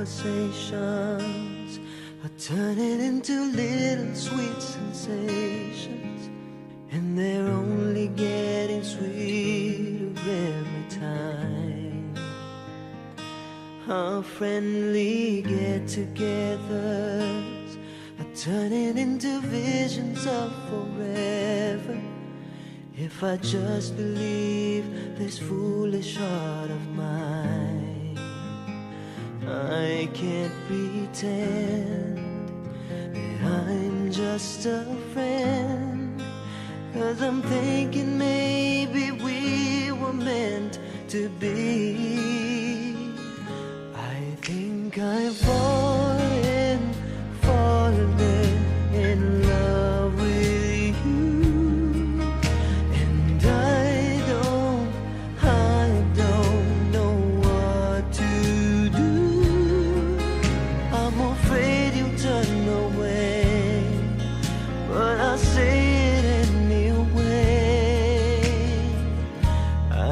conversations are turning into little sweet sensations, and they're only getting sweeter every time. Our friendly get-togethers are turning into visions of forever, if I just believe this foolish heart of mine. I can't pretend that I'm just a friend, 'cause I'm thinking maybe we were meant to be. I think I've fallen in love with you, and I don't know what to do. I'm afraid you'll turn away, but I'll say it anyway.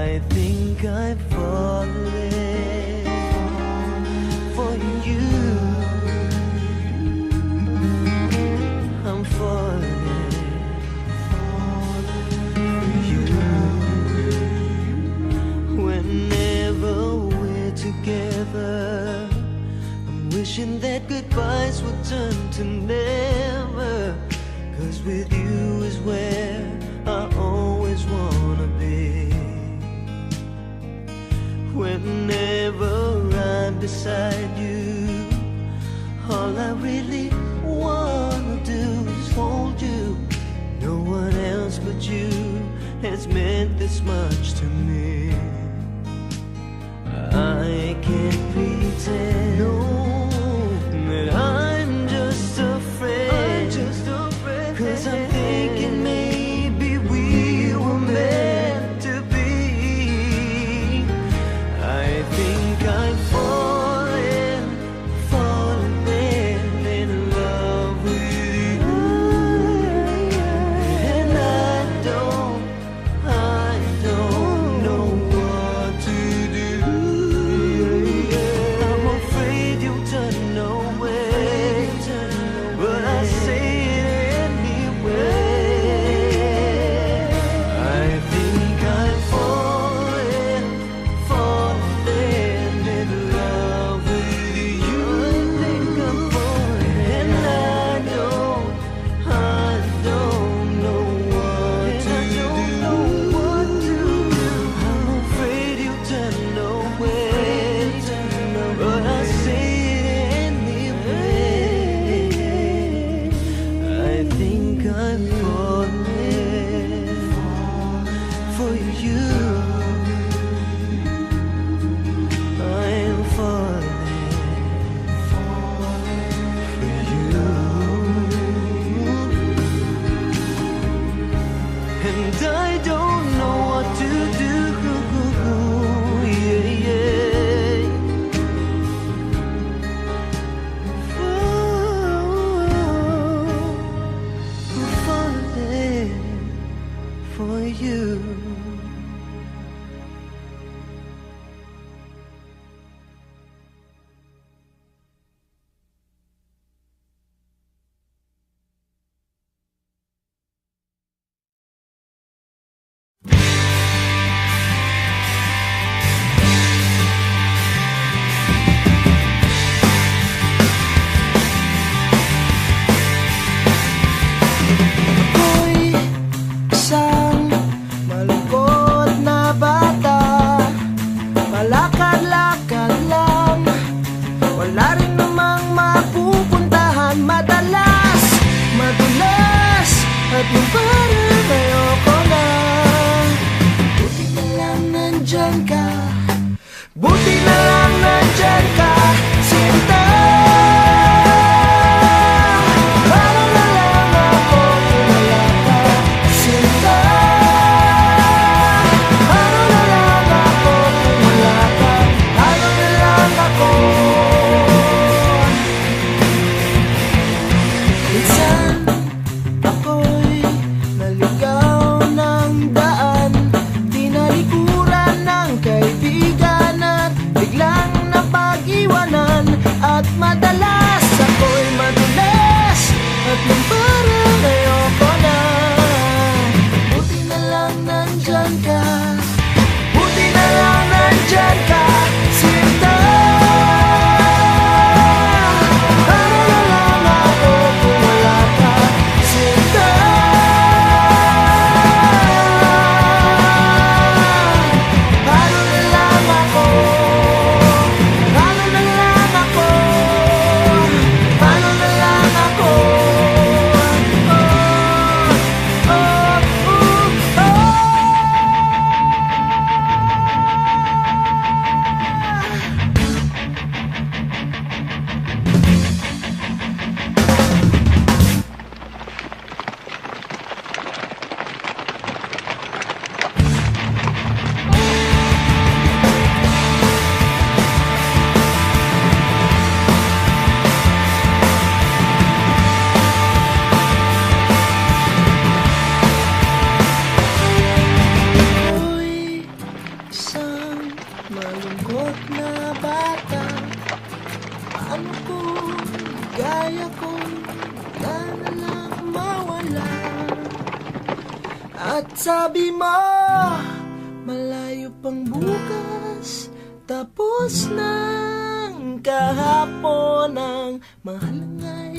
I think I've fallen for you. I'm falling for you. Whenever we're together, I'm wishing that goodbyes would turn to never, 'cause with you is where I always wanna be. Whenever I'm beside you, all I really wanna do is hold you. No one else but you has meant this much to me. I can't pretend, no, that I'm just a friend, 'cause I'm thinking maybe we were meant to be. I think I'm falling in love with you, and I don't know what to do. I'm afraid you'll turn away, but I say it anyway. I think I'm falling in love with you. I think I'm falling, and I don't know what to do. I'm afraid you'll turn away, but I say it anyway. I think I'm falling for you. I'm falling for you, and I don't know what to do. Yeah, yeah. Falling for you. Ako'y isang malungkot na bata, malakad-lakad lang, wala rin namang mapupuntahan. Madalas, madulas, at nung parang ayoko na. Buti na lang nandyan ka, buti na lang nandyan ka, sinta. Para na lang ako wala ka, sinta. Para na lang ako wala ka, ano na lang ako. Minsan ako'y naligaw ng daan, tinalikuran ng kaibigan at biglang napag-iwan. Sabi mo, malayo pang bukas, tapos ng kahapon ang mahal nga'y